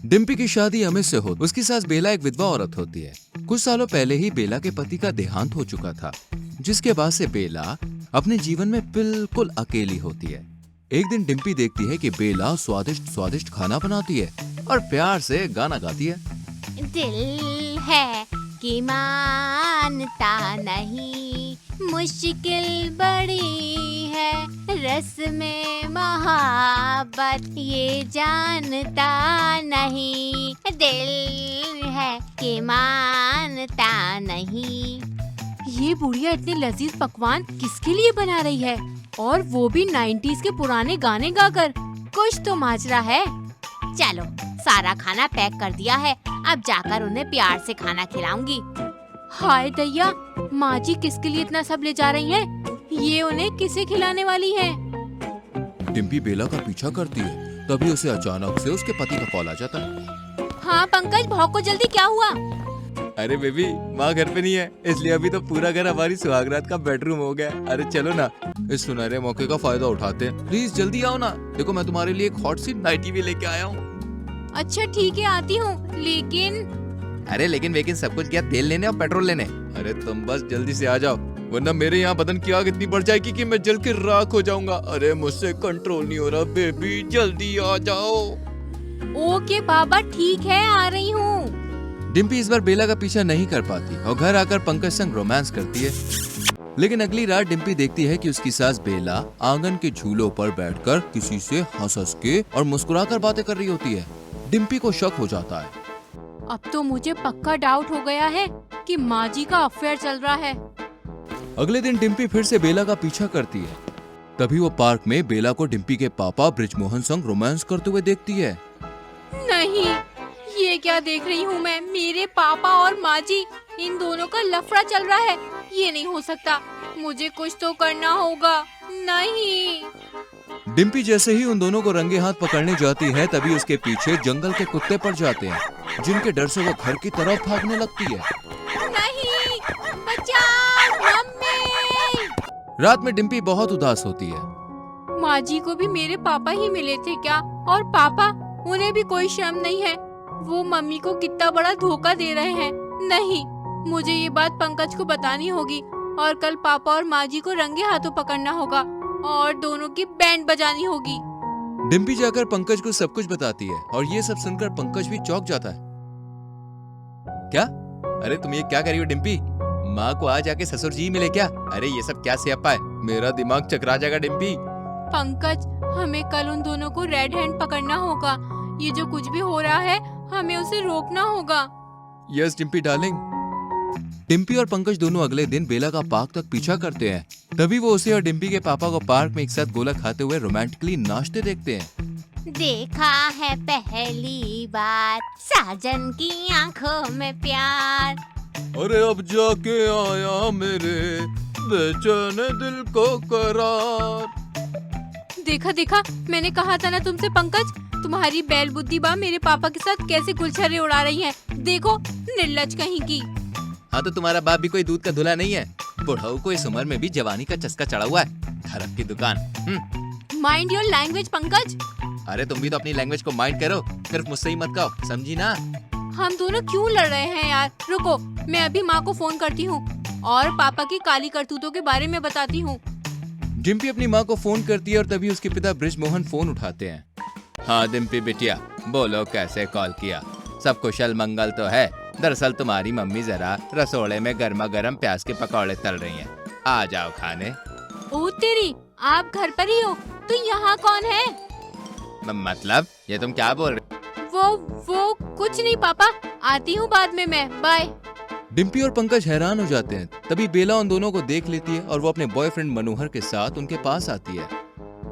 डिम्पी की शादी अमित से हो। उसकी सास बेला एक विधवा औरत होती है। कुछ सालों पहले ही बेला के पति का देहांत हो चुका था, जिसके बाद से बेला अपने जीवन में बिल्कुल अकेली होती है। एक दिन डिम्पी देखती है कि बेला स्वादिष्ट स्वादिष्ट खाना बनाती है और प्यार से गाना गाती है। दिल है कि मानता नहीं, मुश्किल बड़ी है, रस में मोहब्बत ये जानता नहीं। दिल है कि मानता नहीं। ये बुढ़िया इतने लजीज पकवान किसके लिए बना रही है, और वो भी 90s के पुराने गाने गाकर। कुछ तो माजरा है। चलो, सारा खाना पैक कर दिया है, अब जाकर उन्हें प्यार से खाना खिलाऊंगी। हाय दैया, माँ जी किसके लिए इतना सब ले जा रही हैं? ये उन्हें किसे खिलाने वाली है? डिम्पी बेला का पीछा करती है, तभी उसे अचानक से उसके पति का कॉल आ जाता है। हाँ पंकज, भौंको जल्दी, क्या हुआ? अरे बेबी, माँ घर पे नहीं है, इसलिए अभी तो पूरा घर हमारी सुहागरात का बेडरूम हो गया। अरे चलो ना, इस सुनहरे मौके का फायदा उठाते हैं। प्लीज जल्दी आओ ना, देखो मैं तुम्हारे लिए एक हॉट सी नाइटी भी लेके आया हूँ। अच्छा ठीक है, आती हूँ, लेकिन अरे लेकिन सब कुछ क्या, तेल लेने और पेट्रोल लेने? अरे तुम बस जल्दी से आ जाओ, वरना मेरे यहाँ बदन की आग इतनी बढ़ जाएगी कि मैं जल के राख हो जाऊंगा। अरे मुझसे कंट्रोल नहीं हो रहा बेबी, जल्दी आ जाओ। ओके बाबा, ठीक है, आ रही हूँ। डिम्पी इस बार बेला का पीछा नहीं कर पाती और घर आकर पंकज संग रोमांस करती है। लेकिन अगली रात डिम्पी देखती है कि उसकी सास बेला आंगन के झूलों पर बैठकर किसी से हंस के और मुस्कुराकर बातें कर रही होती है। डिम्पी को शक हो जाता है। अब तो मुझे पक्का डाउट हो गया है कि माँ जी का अफेयर चल रहा है। अगले दिन डिम्पी फिर से बेला का पीछा करती है। तभी वो पार्क में बेला को डिम्पी के पापा ब्रिजमोहन संग रोमांस करते हुए देखती है। नहीं, ये क्या देख रही हूँ मैं? मेरे पापा और माँ जी, इन दोनों का लफड़ा चल रहा है। ये नहीं हो सकता, मुझे कुछ तो करना होगा। नहीं। डिम्पी जैसे ही उन दोनों को रंगे हाथ पकड़ने जाती है, तभी उसके पीछे जंगल के कुत्ते पड़ जाते हैं, जिनके डर से वो घर की तरफ भागने लगती है। नहीं, बचाओ मम्मी। रात में डिम्पी बहुत उदास होती है। माँ जी को भी मेरे पापा ही मिले थे क्या? और पापा, उन्हें भी कोई शर्म नहीं है? वो मम्मी को कितना बड़ा धोखा दे रहे हैं। नहीं, मुझे ये बात पंकज को बतानी होगी और कल पापा और माँ जी को रंगे हाथों पकड़ना होगा और दोनों की बैंड बजानी होगी। डिम्पी जाकर पंकज को सब कुछ बताती है और ये सब सुनकर पंकज भी चौंक जाता है। क्या? अरे तुम ये क्या कर रही हो डिम्पी? माँ को आज आके ससुर जी मिले क्या? अरे ये सब क्या स्यापा है, मेरा दिमाग चकरा जाएगा डिम्पी। पंकज, हमें कल उन दोनों को रेड हैंड पकड़ना होगा। ये जो कुछ भी हो रहा है, हमें उसे रोकना होगा। Yes Dimpy darling. डिम्पी और पंकज दोनों अगले दिन बेला का पार्क तक पीछा करते हैं। तभी वो उसे और डिम्पी के पापा को पार्क में एक साथ गोला खाते हुए रोमांटिकली नाचते देखते हैं। देखा है पहली बार साजन की आंखों में प्यार। अरे अब जाके आया मेरे बेचैन दिल को करार। देखा देखा, मैंने कहा था ना तुमसे पंकज, तुम्हारी बैल बुद्धि बा मेरे पापा के साथ कैसे गुलछर्रे उड़ा रही है। देखो, निर्लज कहीं की। हाँ तो तुम्हारा बाप भी कोई दूध का धुला नहीं है। बुढ़ाऊ को इस उम्र में भी जवानी का चस्का चढ़ा हुआ है। धरम की दुकान। Mind your language Pankaj. अरे तुम भी तो अपनी लैंग्वेज को माइंड करो, सिर्फ मुझसे ही मत कहो, समझी ना? हम दोनों क्यों लड़ रहे हैं यार? रुको, मैं अभी माँ को फोन करती हूँ और पापा की काली करतूतों के बारे में बताती हूँ। डिम्पी अपनी माँ को फोन करती है और तभी उसके पिता ब्रिजमोहन फोन उठाते हैं। हाँ डिम्पी बिटिया, बोलो कैसे कॉल किया? सब कुशल मंगल तो है। दरअसल तुम्हारी मम्मी जरा रसोड़े में गर्मा गर्म प्याज के पकौड़े तल रही हैं। आ जाओ खाने। ओ तेरी, आप घर पर ही हो? तो यहाँ कौन है? मतलब ये तुम क्या बोल रहे? वो कुछ नहीं पापा, आती हूँ बाद में मैं, बाय। डिम्पी और पंकज हैरान हो जाते हैं। तभी बेला उन दोनों को देख लेती है और वो अपने बॉयफ्रेंड मनोहर के साथ उनके पास आती है।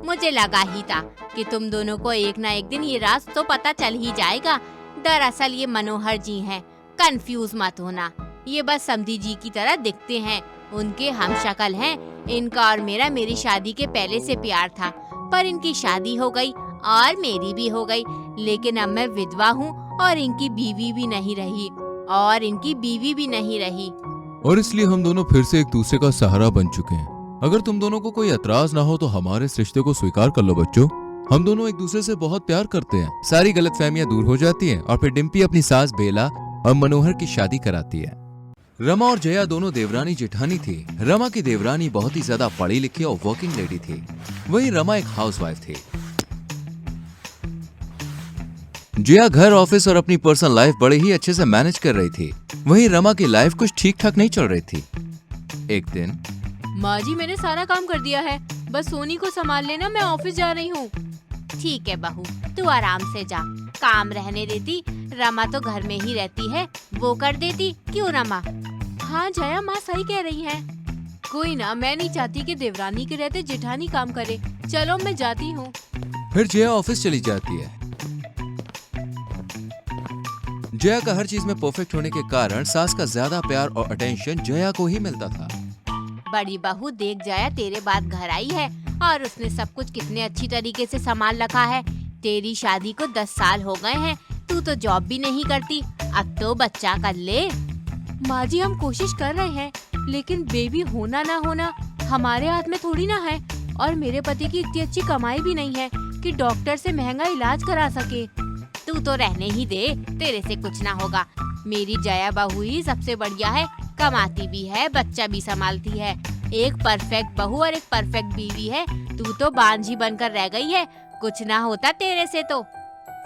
मुझे लगा ही था कि तुम दोनों को एक ना एक दिन ये राज तो पता चल ही जाएगा। दरअसल ये मनोहर जी हैं, कंफ्यूज मत होना। ये बस समधी जी की तरह दिखते हैं, उनके हमशक्ल हैं। इनका और मेरा मेरी शादी के पहले से प्यार था, पर इनकी शादी हो गई और मेरी भी हो गई। लेकिन अब मैं विधवा हूँ और इनकी बीवी भी नहीं रही और इसलिए हम दोनों फिर से एक दूसरे का सहारा बन चुके हैं। अगर तुम दोनों को कोई एतराज ना हो तो हमारे इस रिश्ते को स्वीकार कर लो बच्चों। हम दोनों एक दूसरे से बहुत प्यार करते हैं। सारी गलतफहमियां दूर हो जाती हैं और फिर डिम्पी अपनी सास बेला और मनोहर की शादी कराती है। रमा और जया दोनों देवरानी जेठानी थी। रमा की देवरानी बहुत ही ज्यादा पढ़ी लिखी और वर्किंग लेडी थी, वहीं रमा एक हाउसवाइफ थी। जया घर, ऑफिस और अपनी पर्सनल लाइफ बड़े ही अच्छे से मैनेज कर रही थी, वहीं रमा की लाइफ कुछ ठीक ठाक नहीं चल रही थी। एक दिन, माँ जी मैंने सारा काम कर दिया है, बस सोनी को संभाल लेना, मैं ऑफिस जा रही हूँ। ठीक है बहू, तू आराम से जा, काम रहने देती, रमा तो घर में ही रहती है, वो कर देती, क्यों रमा? हाँ जया, माँ सही कह रही है। कोई ना, मैं नहीं चाहती कि देवरानी के रहते जेठानी काम करे। चलो मैं जाती हूँ। फिर जया ऑफिस चली जाती है। जया का हर चीज में परफेक्ट होने के कारण सास का ज्यादा प्यार और अटेंशन जया को ही मिलता था। बड़ी बहू देख, जया तेरे बाद घर आई है और उसने सब कुछ कितने अच्छी तरीके से संभाल रखा है। तेरी शादी को 10 साल हो गए हैं, तू तो जॉब भी नहीं करती, अब तो बच्चा कर ले। माँ जी हम कोशिश कर रहे हैं, लेकिन बेबी होना ना होना हमारे हाथ में थोड़ी ना है, और मेरे पति की इतनी अच्छी कमाई भी नहीं है कि डॉक्टर से महंगा इलाज करा सके। तू तो रहने ही दे, तेरे से कुछ ना होगा। मेरी जया बहू ही सबसे बढ़िया है, कमाती भी है, बच्चा भी संभालती है। एक परफेक्ट बहू और एक परफेक्ट बीवी है, तू तो बांझी बनकर रह गई है, कुछ ना होता तेरे से तो।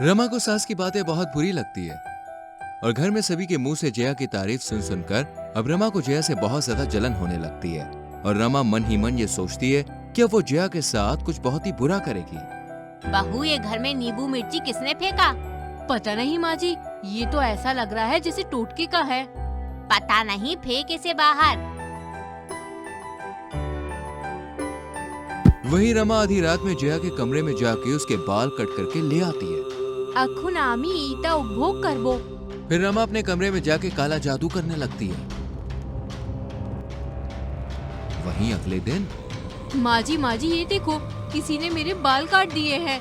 रमा को सास की बातें बहुत बुरी लगती है और घर में सभी के मुंह से जया की तारीफ सुन सुनकर अब रमा को जया से बहुत ज्यादा जलन होने लगती है और रमा मन ही मन ये सोचती है कि अब वो जया के साथ कुछ बहुत ही बुरा करेगी। बहू, ये घर में नींबू मिर्ची किसने फेंका? पता नहीं माँ जी, ये तो ऐसा लग रहा है जैसे टोटके का है। पता नहीं, फेंक इसे बाहर। वही रमा आधी रात में जया के कमरे में जाके उसके बाल कट करके ले आती है। अखु नामी ईटा उपभोग करबो। फिर रमा अपने कमरे में जाके काला जादू करने लगती है। वहीं अगले दिन, माँ जी ये देखो, किसी ने मेरे बाल काट दिए हैं।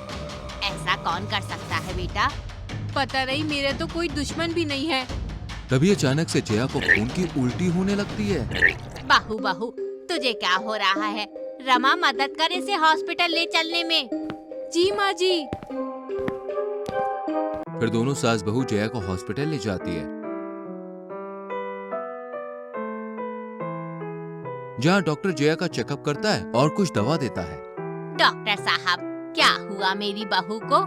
ऐसा कौन कर सकता है बेटा? पता नहीं, मेरा तो कोई दुश्मन भी नहीं है। तभी अचानक से जया को खून की उल्टी होने लगती है। बहू तुझे क्या हो रहा है? रमा मदद कर इसे हॉस्पिटल ले चलने में। जी माँ जी। फिर दोनों सास बहू जया को हॉस्पिटल ले जाती है, जहाँ डॉक्टर जया का चेकअप करता है और कुछ दवा देता है। डॉक्टर साहब, क्या हुआ मेरी बहू को?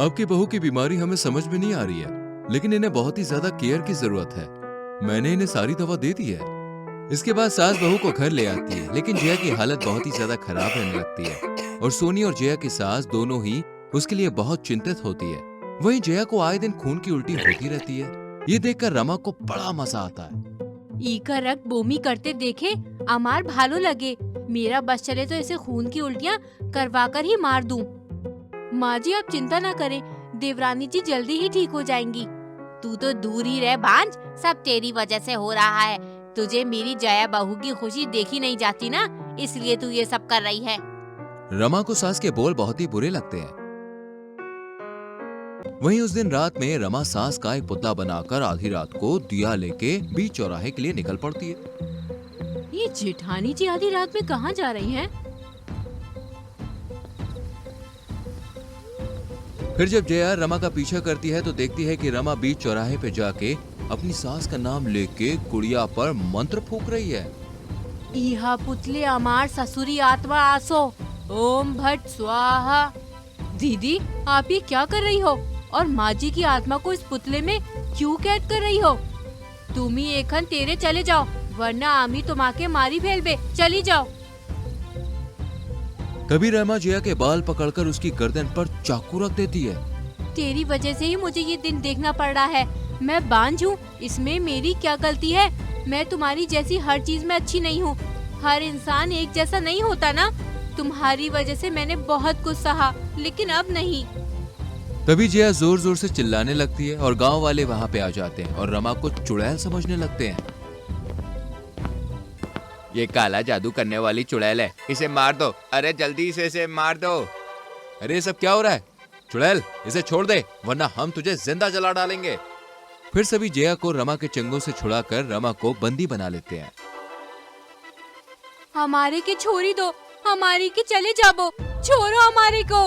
आपकी बहू की बीमारी हमें समझ में नहीं आ रही है, लेकिन इन्हें बहुत ही ज्यादा केयर की जरूरत है। मैंने इन्हें सारी दवा दे दी है। इसके बाद सास बहू को घर ले आती है, लेकिन जया की हालत बहुत ही ज्यादा खराब रहने लगती है और सोनी और जया की सास दोनों ही उसके लिए बहुत चिंतित होती है। वहीं जया को आए दिन खून की उल्टी होती रहती है। ये देखकर रमा को बड़ा मजा आता है। ईका रक्त बोमी करते देखे अमार भालो लगे, मेरा बस चले तो इसे खून की उल्टियाँ करवा कर ही मार दूं। माँ जी आप चिंता ना करें, देवरानी जी जल्दी ही ठीक हो जाएंगी। तू तो दूर ही रह बांझ, सब तेरी वजह से हो रहा है। तुझे मेरी जया बहू की खुशी देखी नहीं जाती ना, इसलिए तू ये सब कर रही है। रमा को सास के बोल बहुत ही बुरे लगते हैं। वहीं उस दिन रात में रमा सास का एक पुतला बनाकर आधी रात को दिया लेके बीच चौराहे के लिए निकल पड़ती है। ये जेठानी जी आधी रात में कहाँ जा रही हैं? फिर जब जया रमा का पीछा करती है तो देखती है कि रमा बीच चौराहे पे जाके अपनी सास का नाम लेके गुड़िया पर मंत्र फूंक रही है। इहा पुतले अमार ससुरी आत्मा आसो, ओम भट स्वाहा। दीदी आप ये क्या कर रही हो, और माँ जी की आत्मा को इस पुतले में क्यों कैद कर रही हो? तुम ही एखन तेरे चले जाओ, वरना आमी तुम्हाके मारी फेलबे, चली जाओ। तभी रमा जया के बाल पकड़कर उसकी गर्दन पर चाकू रख देती है। तेरी वजह से ही मुझे ये दिन देखना पड़ रहा है। मैं बांझ हूँ, इसमें मेरी क्या गलती है? मैं तुम्हारी जैसी हर चीज में अच्छी नहीं हूँ। हर इंसान एक जैसा नहीं होता ना। तुम्हारी वजह से मैंने बहुत कुछ सहा, लेकिन अब नहीं। तभी जया जोर जोर से चिल्लाने लगती है और गांव वाले वहां पे आ जाते हैं और रमा को चुड़ैल समझने लगते हैं। ये काला जादू करने वाली चुड़ैल है, इसे मार दो। अरे जल्दी से इसे मार दो। अरे ये सब क्या हो रहा है? चुड़ैल इसे छोड़ दे, वरना हम तुझे जिंदा जला डालेंगे। फिर सभी जया को रमा के चंगों से छुड़ाकर रमा को बंदी बना लेते हैं। हमारे के छोड़ी दो, हमारी के चले जाबो, छोड़ो हमारे को।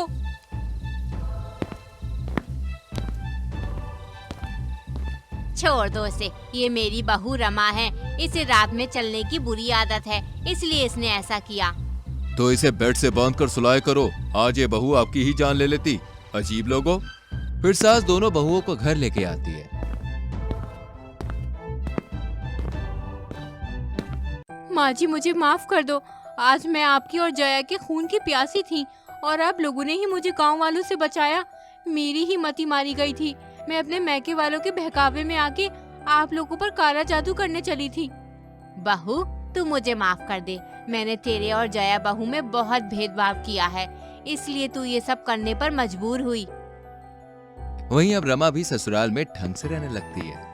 छोड़ दो इसे, ये मेरी बहू रमा है। इसे रात में चलने की बुरी आदत है, इसलिए इसने ऐसा किया। तो इसे बेड से बांध कर सुलाया करो, आज ये बहू आपकी ही जान ले लेती। अजीब लोगो। फिर सास दोनों बहुओं को घर लेके आती है। माँ जी मुझे माफ कर दो, आज मैं आपकी और जया के खून की प्यासी थी और आप लोगों ने ही मुझे गांव वालों से बचाया। मेरी ही मति मारी गई थी। मैं अपने मैके वालों के बहकावे में आके आप लोगों पर काला जादू करने चली थी। बहू तू मुझे माफ कर दे, मैंने तेरे और जया बहू में बहुत भेदभाव किया है, इसलिए तू ये सब करने पर मजबूर हुई। वहीं अब रमा भी ससुराल में ढंग से रहने लगती है।